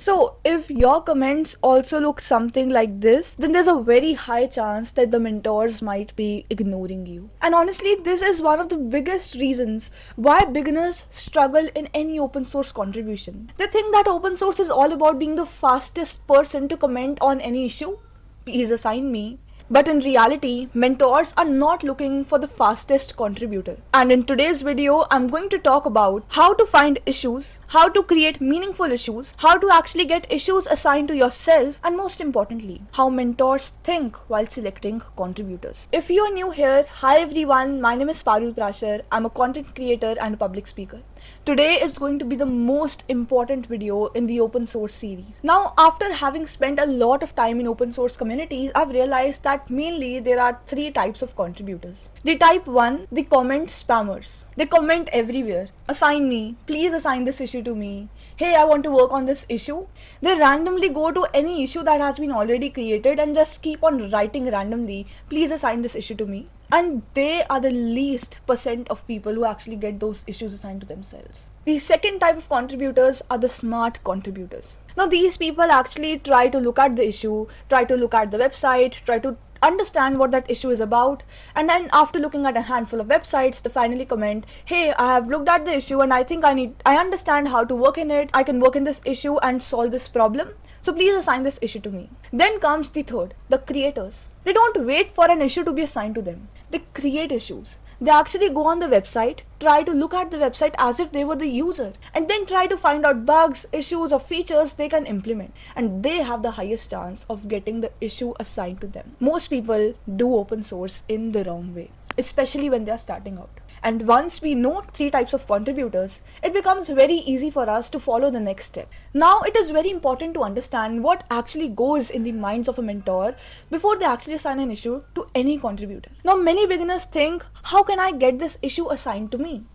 So if your comments also look something like this, then there's a very high chance that the mentors might be ignoring you. And honestly, this is one of the biggest reasons why beginners struggle in any open source contribution. They think that open source is all about being the fastest person to comment on any issue. Please assign me. But in reality, mentors are not looking for the fastest contributor. And in today's video, I'm going to talk about how to find issues, how to create meaningful issues, how to actually get issues assigned to yourself, and most importantly, how mentors think while selecting contributors. If you are new here, hi everyone, my name is Parul Prashar. I'm a content creator and a public speaker. Today is going to be the most important video in the open source series. Now, after having spent a lot of time in open source communities, I've realized that mainly there are three types of contributors. The type 1, the comment spammers. They comment everywhere. Assign me, please assign this issue to me. Hey, I want to work on this issue. They randomly go to any issue that has been already created and just keep on writing randomly, please assign this issue to me. And they are the least percent of people who actually get those issues assigned to themselves. The second type of contributors are the smart contributors. Now these people actually try to look at the issue, try to look at the website, try to understand what that issue is about, and then after looking at a handful of websites, they finally comment, hey, I have looked at the issue and I think I understand how to work in it, I can work in this issue and solve this problem, so please assign this issue to me. Then comes the third, the creators. They don't wait for an issue to be assigned to them. They create issues. They actually go on the website, try to look at the website as if they were the user, and then try to find out bugs, issues, or features they can implement. And they have the highest chance of getting the issue assigned to them. Most people do open source in the wrong way, especially when they are starting out. And once we know three types of contributors, it becomes very easy for us to follow the next step. Now, it is very important to understand what actually goes in the minds of a mentor before they actually assign an issue to any contributor. Now, many beginners think, how can I get this issue assigned to me?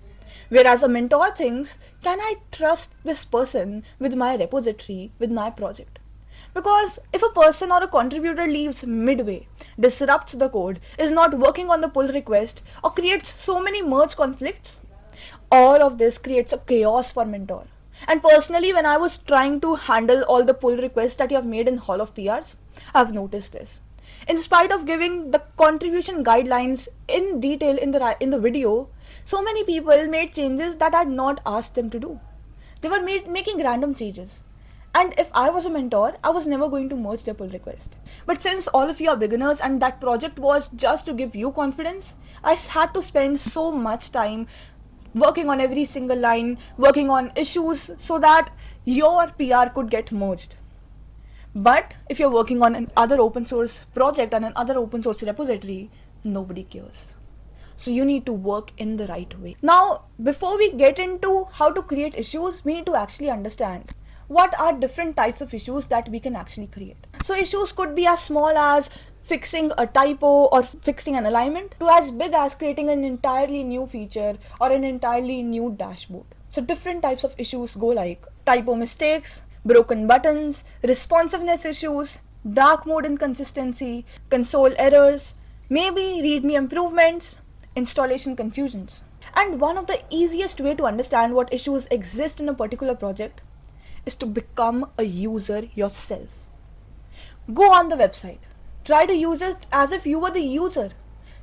Whereas a mentor thinks, can I trust this person with my repository, with my project? Because if a person or a contributor leaves midway, disrupts the code, is not working on the pull request, or creates so many merge conflicts, all of this creates a chaos for mentor. And personally, when I was trying to handle all the pull requests that you have made in Hall of PRs, I've noticed this. In spite of giving the contribution guidelines in detail in the video, so many people made changes that I had not asked them to do. They were making random changes. And if I was a mentor, I was never going to merge their pull request. But since all of you are beginners and that project was just to give you confidence, I had to spend so much time working on every single line, working on issues so that your PR could get merged. But if you're working on another open source project and another open source repository, nobody cares. So you need to work in the right way. Now, before we get into how to create issues, we need to actually understand what are different types of issues that we can actually create. So issues could be as small as fixing a typo or fixing an alignment to as big as creating an entirely new feature or an entirely new dashboard. So different types of issues go like typo mistakes, broken buttons, responsiveness issues, dark mode inconsistency, console errors, maybe README improvements, installation confusions. And one of the easiest way to understand what issues exist in a particular project is to become a user yourself. Go on the website. Try to use it as if you were the user.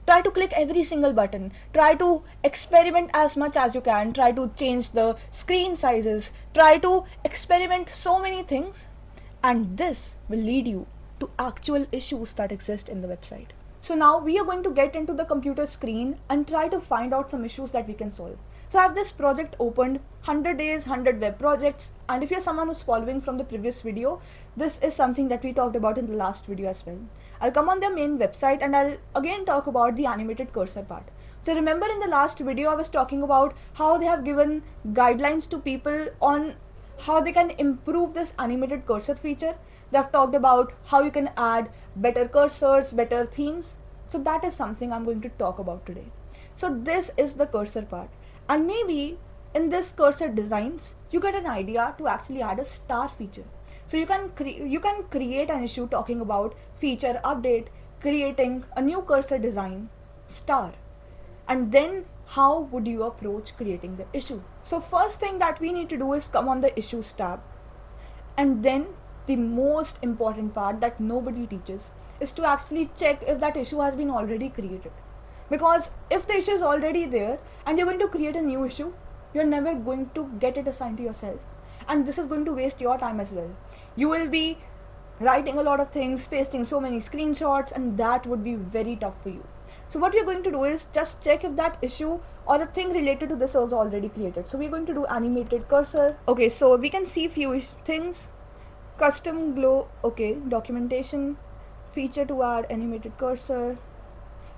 Try to click every single button. Try to experiment as much as you can. Try to change the screen sizes. Try to experiment so many things. And this will lead you to actual issues that exist in the website. So now we are going to get into the computer screen and try to find out some issues that we can solve. So I have this project opened, 100 days, 100 web projects, and if you're someone who's following from the previous video, this is something that we talked about in the last video as well. I'll come on their main website and I'll again talk about the animated cursor part. So remember in the last video I was talking about how they have given guidelines to people on how they can improve this animated cursor feature. They have talked about how you can add better cursors, better themes. So that is something I'm going to talk about today. So this is the cursor part. And maybe in this cursor designs, you get an idea to actually add a star feature. So you can create an issue talking about feature update, creating a new cursor design, star. And then how would you approach creating the issue? So first thing that we need to do is come on the issues tab. And then the most important part that nobody teaches is to actually check if that issue has been already created. Because if the issue is already there and you're going to create a new issue, you're never going to get it assigned to yourself. And this is going to waste your time as well. You will be writing a lot of things, pasting so many screenshots, and that would be very tough for you. So what we're going to do is just check if that issue or a thing related to this was already created. So we're going to do animated cursor. Okay, so we can see few things. Custom glow, okay, documentation, feature to add animated cursor.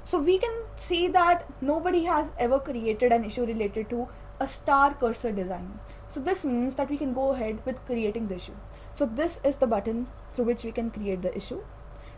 So we can see that nobody has ever created an issue related to a star cursor design. So this means that we can go ahead with creating the issue. So this is the button through which we can create the issue.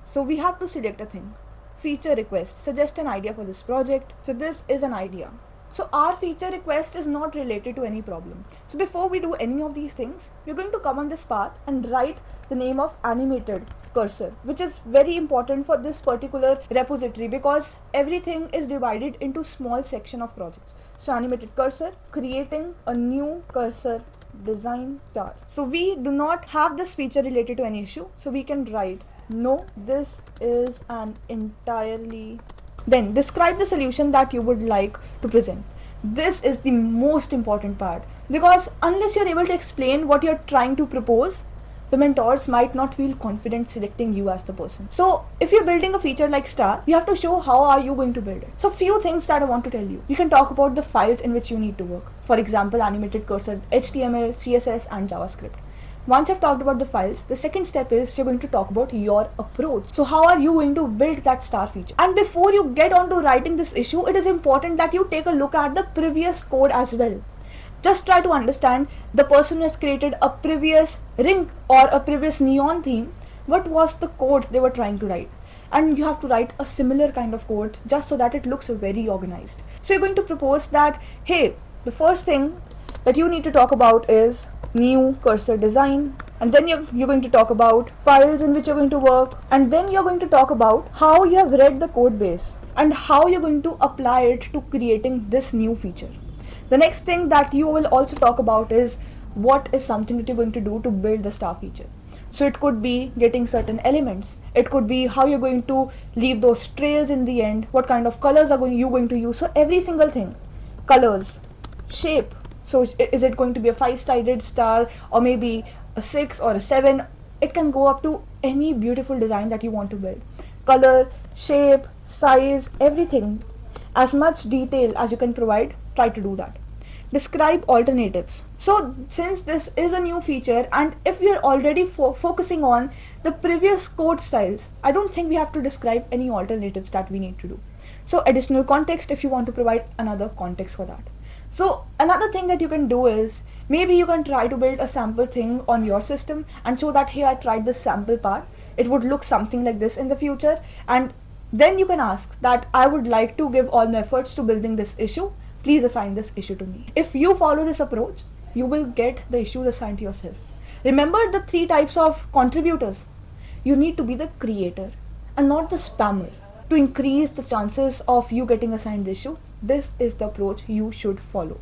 So we have to select a thing. Feature request, suggest an idea for this project. So this is an idea. So our feature request is not related to any problem. So before we do any of these things, we're going to come on this part and write the name of animated cursor, which is very important for this particular repository because everything is divided into small section of projects. So animated cursor, creating a new cursor design star. So we do not have this feature related to any issue. So we can write, no, this is an entirely. Then describe the solution that you would like to present. This is the most important part because unless you're able to explain what you're trying to propose, the mentors might not feel confident selecting you as the person. So if you're building a feature like star, you have to show how are you going to build it. So few things that I want to tell you. You can talk about the files in which you need to work. For example, animated cursor, HTML, CSS and JavaScript. Once you've talked about the files, the second step is you're going to talk about your approach. So how are you going to build that star feature? And before you get on to writing this issue, it is important that you take a look at the previous code as well. Just try to understand the person who has created a previous ring or a previous neon theme. What was the code they were trying to write? And you have to write a similar kind of code just so that it looks very organized. So you're going to propose that, hey, the first thing that you need to talk about is new cursor design, and then you're going to talk about files in which you're going to work, and then you're going to talk about how you have read the code base and how you're going to apply it to creating this new feature. The next thing that you will also talk about is what is something that you're going to do to build the star feature. So it could be getting certain elements, it could be how you're going to leave those trails in the end, what kind of colors are you going to use. So every single thing, colors, shape. So is it going to be a 5-sided star or maybe a 6 or a 7? It can go up to any beautiful design that you want to build. Color, shape, size, everything. As much detail as you can provide, try to do that. Describe alternatives. So since this is a new feature and if we are already focusing on the previous code styles, I don't think we have to describe any alternatives that we need to do. So additional context if you want to provide another context for that. So another thing that you can do is maybe you can try to build a sample thing on your system and show that, hey, I tried this sample part. It would look something like this in the future. And then you can ask that I would like to give all my efforts to building this issue. Please assign this issue to me. If you follow this approach, you will get the issues assigned to yourself. Remember the 3 types of contributors. You need to be the creator and not the spammer. To increase the chances of you getting assigned the issue, this is the approach you should follow.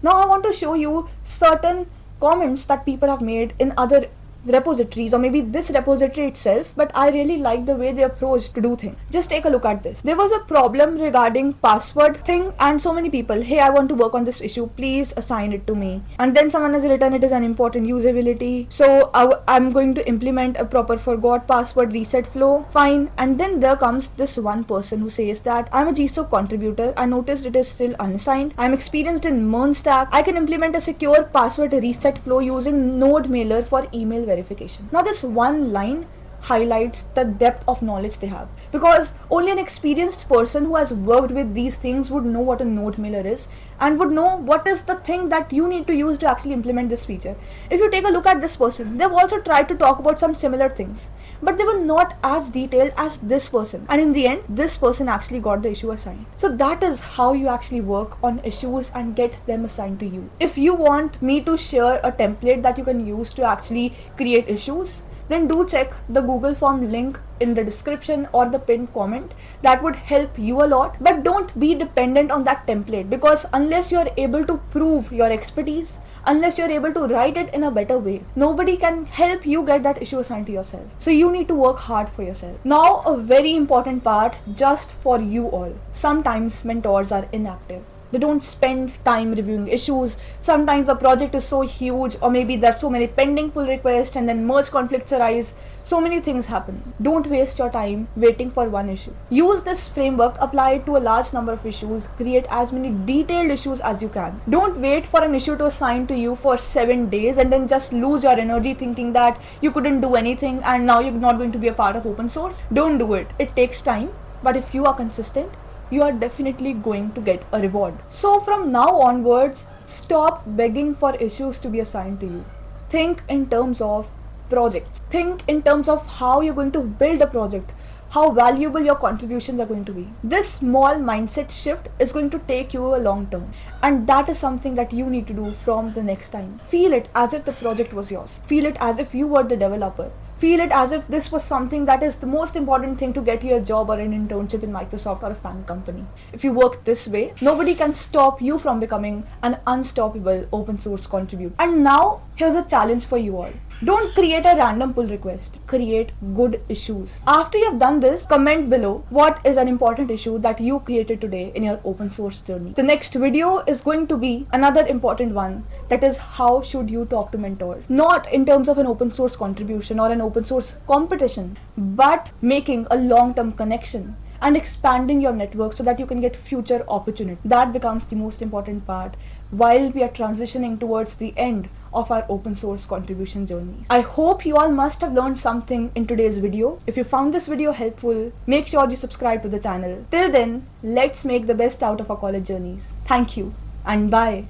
Now I want to show you certain comments that people have made in other repositories or maybe this repository itself, but I really like the way they approach to do things. Just take a look at this. There was a problem regarding password thing and so many people, hey, I want to work on this issue, please assign it to me. And then someone has written it is an important usability, so I'm going to implement a proper forgot password reset flow. Fine. And then there comes this one person who says that I'm a GSoC contributor, I noticed it is still unassigned, I'm experienced in MERN stack, I can implement a secure password reset flow using node mailer for email verification. Now this one line highlights the depth of knowledge they have, because only an experienced person who has worked with these things would know what a node mailer is and would know what is the thing that you need to use to actually implement this feature. If you take a look at this person, they've also tried to talk about some similar things, but they were not as detailed as this person, and in the end this person actually got the issue assigned. So that is how you actually work on issues and get them assigned to you. If you want me to share a template that you can use to actually create issues, then do check the Google form link in the description or the pinned comment. That would help you a lot. But don't be dependent on that template, because unless you're able to prove your expertise, unless you're able to write it in a better way, nobody can help you get that issue assigned to yourself. So you need to work hard for yourself. Now, a very important part just for you all. Sometimes mentors are inactive. They don't spend time reviewing issues. Sometimes the project is so huge, or maybe there are so many pending pull requests and then merge conflicts arise. So many things happen. Don't waste your time waiting for one issue. Use this framework, apply it to a large number of issues, create as many detailed issues as you can. Don't wait for an issue to assign to you for 7 days and then just lose your energy thinking that you couldn't do anything and now you're not going to be a part of open source. Don't do it. It takes time, but if you are consistent, you are definitely going to get a reward. So from now onwards, stop begging for issues to be assigned to you. Think in terms of projects. Think in terms of how you're going to build a project, how valuable your contributions are going to be. This small mindset shift is going to take you a long term, and that is something that you need to do from the next time. Feel it as if the project was yours. Feel it as if you were the developer. Feel it as if this was something that is the most important thing to get you a job or an internship in Microsoft or a FAANG company. If you work this way, nobody can stop you from becoming an unstoppable open source contributor. And now, here's a challenge for you all. Don't create a random pull request. Create good issues. After you have done this, comment below what is an important issue that you created today in your open source journey. The next video is going to be another important one, that is how should you talk to mentors. Not in terms of an open source contribution or an open source competition, but making a long-term connection and expanding your network so that you can get future opportunity. That becomes the most important part while we are transitioning towards the end of our open source contribution journeys. I hope you all must have learned something in today's video. If you found this video helpful, make sure you subscribe to the channel. Till then, let's make the best out of our college journeys. Thank you and bye.